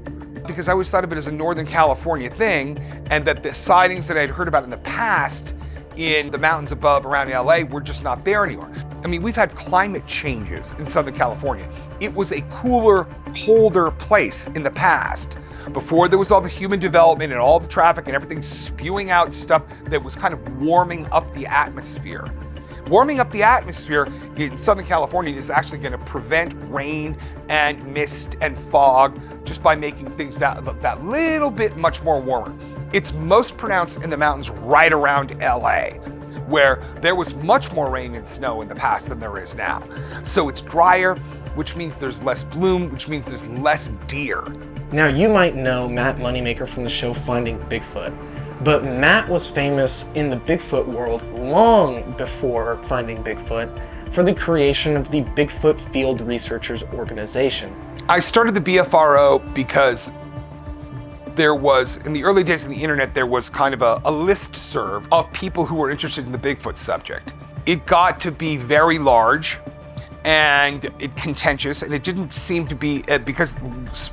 because I always thought of it as a Northern California thing, and that the sightings that I'd heard about in the past in the mountains above around LA were just not there anymore. I mean, we've had climate changes in Southern California. It was a cooler, colder place in the past, before there was all the human development and all the traffic and everything spewing out stuff that was kind of warming up the atmosphere. Warming up the atmosphere in Southern California is actually going to prevent rain and mist and fog just by making things that little bit much more warmer. It's most pronounced in the mountains right around LA, where there was much more rain and snow in the past than there is now. So it's drier, which means there's less bloom, which means there's less deer. Now, you might know Matt Moneymaker from the show Finding Bigfoot, but Matt was famous in the Bigfoot world long before Finding Bigfoot for the creation of the Bigfoot Field Researchers Organization. I started the BFRO because there was, in the early days of the internet, there was kind of a listserv of people who were interested in the Bigfoot subject. It got to be very large and contentious, and it didn't seem to be, because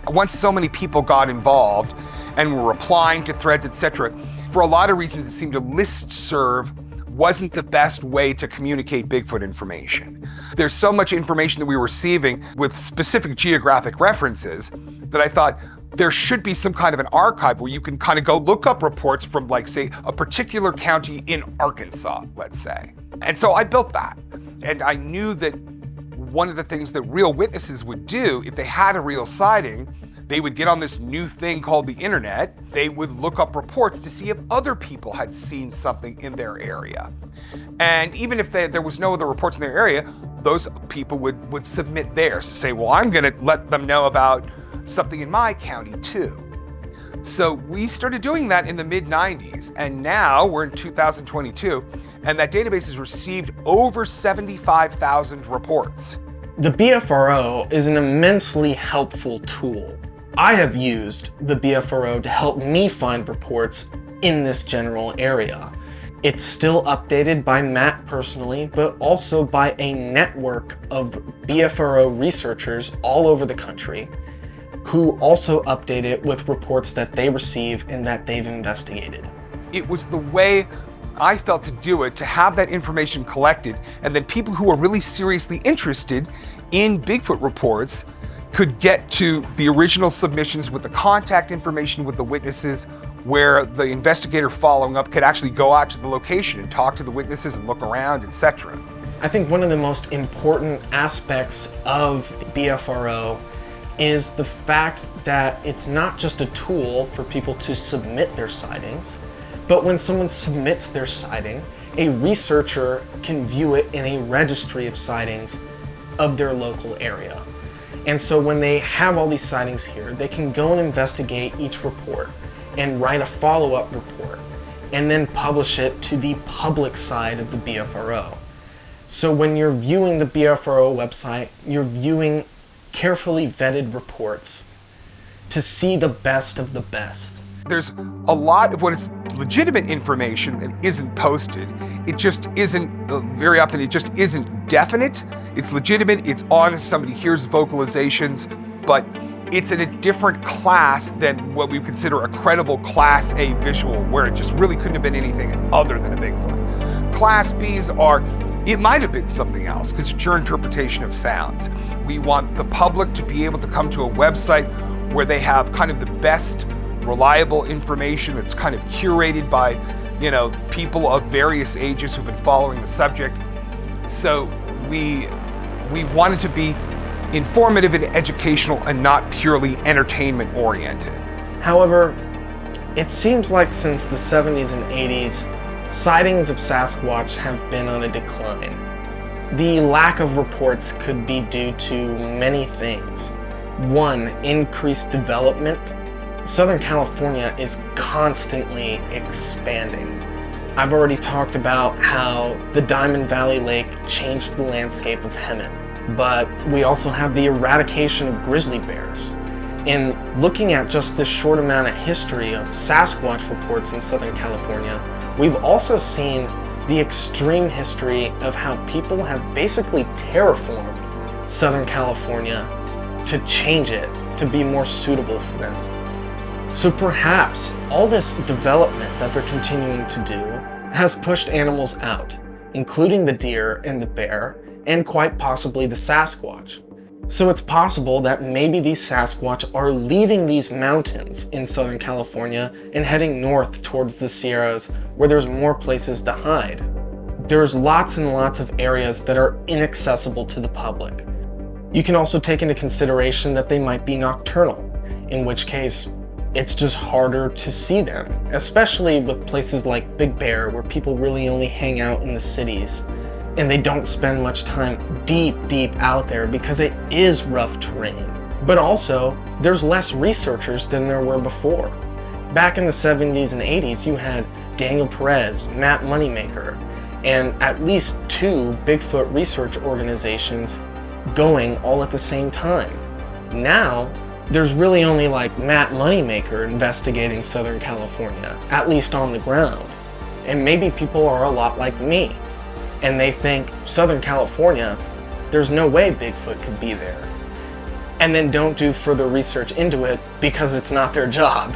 once so many people got involved and were replying to threads, etc., for a lot of reasons it seemed a listserv wasn't the best way to communicate Bigfoot information. There's so much information that we were receiving with specific geographic references that I thought there should be some kind of an archive where you can kind of go look up reports from, like, say, a particular county in Arkansas, let's say. And so I built that. And I knew that one of the things that real witnesses would do if they had a real sighting, they would get on this new thing called the internet. They would look up reports to see if other people had seen something in their area. And even if there was no other reports in their area, those people would submit theirs to say, well, I'm gonna let them know about something in my county too. So we started doing that in the mid-'90s, and now we're in 2022, and that database has received over 75,000 reports. The BFRO is an immensely helpful tool. I have used the BFRO to help me find reports in this general area. It's still updated by Matt personally, but also by a network of BFRO researchers all over the country who also update it with reports that they receive and that they've investigated. It was the way I felt to do it, to have that information collected, and then people who are really seriously interested in Bigfoot reports could get to the original submissions with the contact information with the witnesses, where the investigator following up could actually go out to the location and talk to the witnesses and look around, etc. I think one of the most important aspects of the BFRO is the fact that it's not just a tool for people to submit their sightings, but when someone submits their sighting, a researcher can view it in a registry of sightings of their local area. And so when they have all these sightings here, they can go and investigate each report and write a follow-up report and then publish it to the public side of the BFRO. So when you're viewing the BFRO website, you're viewing carefully vetted reports to see the best of the best. There's a lot of what is legitimate information that isn't posted. It just isn't, very often it just isn't definite. It's legitimate, it's honest, somebody hears vocalizations, but it's in a different class than what we consider a credible Class A visual, where it just really couldn't have been anything other than a Bigfoot. Class Bs are, it might have been something else, because it's your interpretation of sounds. We want the public to be able to come to a website where they have kind of the best reliable information that's kind of curated by, people of various ages who've been following the subject. So we want it to be informative and educational and not purely entertainment oriented. However, it seems like since the 70s and 80s, sightings of Sasquatch have been on a decline. The lack of reports could be due to many things. One, increased development. Southern California is constantly expanding. I've already talked about how the Diamond Valley Lake changed the landscape of Hemet, but we also have the eradication of grizzly bears. In looking at just this short amount of history of Sasquatch reports in Southern California, we've also seen the extreme history of how people have basically terraformed Southern California to change it to be more suitable for them. So perhaps all this development that they're continuing to do has pushed animals out, including the deer and the bear, and quite possibly the Sasquatch. So it's possible that maybe these Sasquatch are leaving these mountains in Southern California and heading north towards the Sierras, where there's more places to hide. There's lots and lots of areas that are inaccessible to the public. You can also take into consideration that they might be nocturnal, in which case it's just harder to see them, especially with places like Big Bear, where people really only hang out in the cities and they don't spend much time deep out there because it is rough terrain. But also, there's less researchers than there were before. Back in the 70s and 80s, you had Daniel Perez, Matt Moneymaker, and at least 2 Bigfoot research organizations going all at the same time. Now, there's really only like Matt Moneymaker investigating Southern California, at least on the ground. And maybe people are a lot like me, and they think Southern California, there's no way Bigfoot could be there. And then don't do further research into it because it's not their job.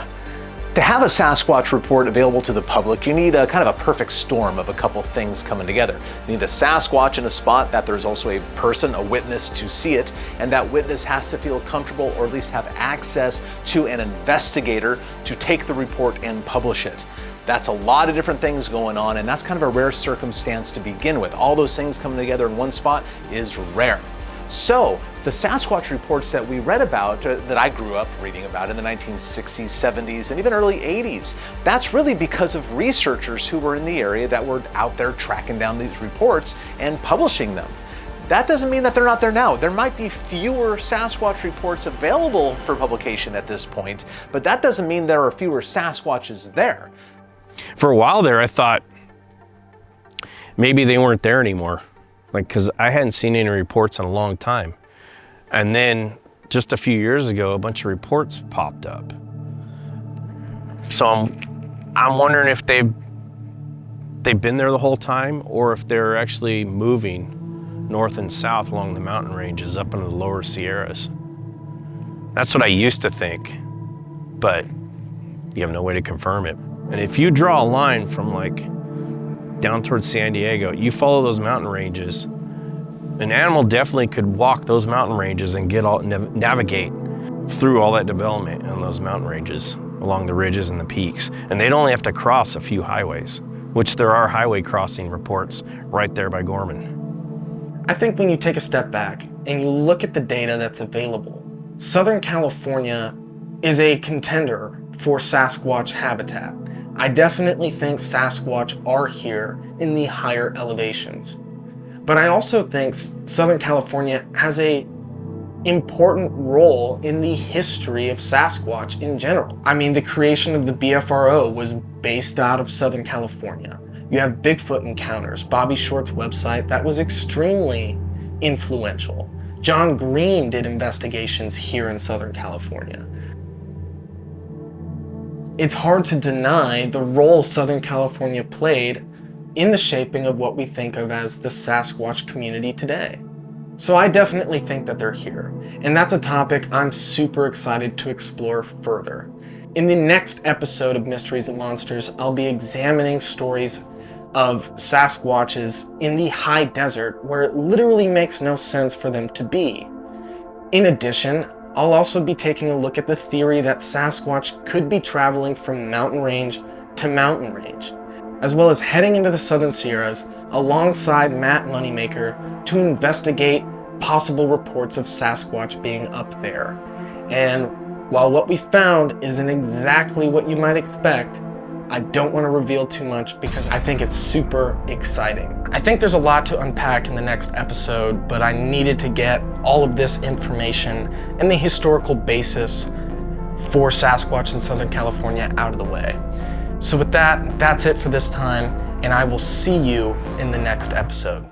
To have a Sasquatch report available to the public, you need a kind of a perfect storm of a couple things coming together. You need a Sasquatch in a spot, that there's also a person, a witness to see it, and that witness has to feel comfortable or at least have access to an investigator to take the report and publish it. That's a lot of different things going on, and that's kind of a rare circumstance to begin with. All those things coming together in one spot is rare. So, the Sasquatch reports that we read about, that I grew up reading about in the 1960s, 70s, and even early 80s, that's really because of researchers who were in the area that were out there tracking down these reports and publishing them. That doesn't mean that they're not there now. There might be fewer Sasquatch reports available for publication at this point, but that doesn't mean there are fewer Sasquatches there. For a while there, I thought maybe they weren't there anymore. Because I hadn't seen any reports in a long time. And then just a few years ago, a bunch of reports popped up. So I'm wondering if they've been there the whole time, or if they're actually moving north and south along the mountain ranges up into the lower Sierras. That's what I used to think, but you have no way to confirm it. And if you draw a line from down towards San Diego, you follow those mountain ranges, an animal definitely could walk those mountain ranges and navigate through all that development on those mountain ranges, along the ridges and the peaks. And they'd only have to cross a few highways, which there are highway crossing reports right there by Gorman. I think when you take a step back and you look at the data that's available, Southern California is a contender for Sasquatch habitat. I definitely think Sasquatch are here in the higher elevations. But I also think Southern California has a important role in the history of Sasquatch in general. I mean, the creation of the BFRO was based out of Southern California. You have Bigfoot Encounters, Bobby Short's website, that was extremely influential. John Green did investigations here in Southern California. It's hard to deny the role Southern California played in the shaping of what we think of as the Sasquatch community today. So I definitely think that they're here, and that's a topic I'm super excited to explore further. In the next episode of Mysteries and Monsters, I'll be examining stories of Sasquatches in the high desert where it literally makes no sense for them to be. In addition, I'll also be taking a look at the theory that Sasquatch could be traveling from mountain range to mountain range, as well as heading into the Southern Sierras alongside Matt Moneymaker to investigate possible reports of Sasquatch being up there. And while what we found isn't exactly what you might expect, I don't want to reveal too much because I think it's super exciting. I think there's a lot to unpack in the next episode, but I needed to get all of this information and the historical basis for Sasquatch in Southern California out of the way. So with that, that's it for this time, and I will see you in the next episode.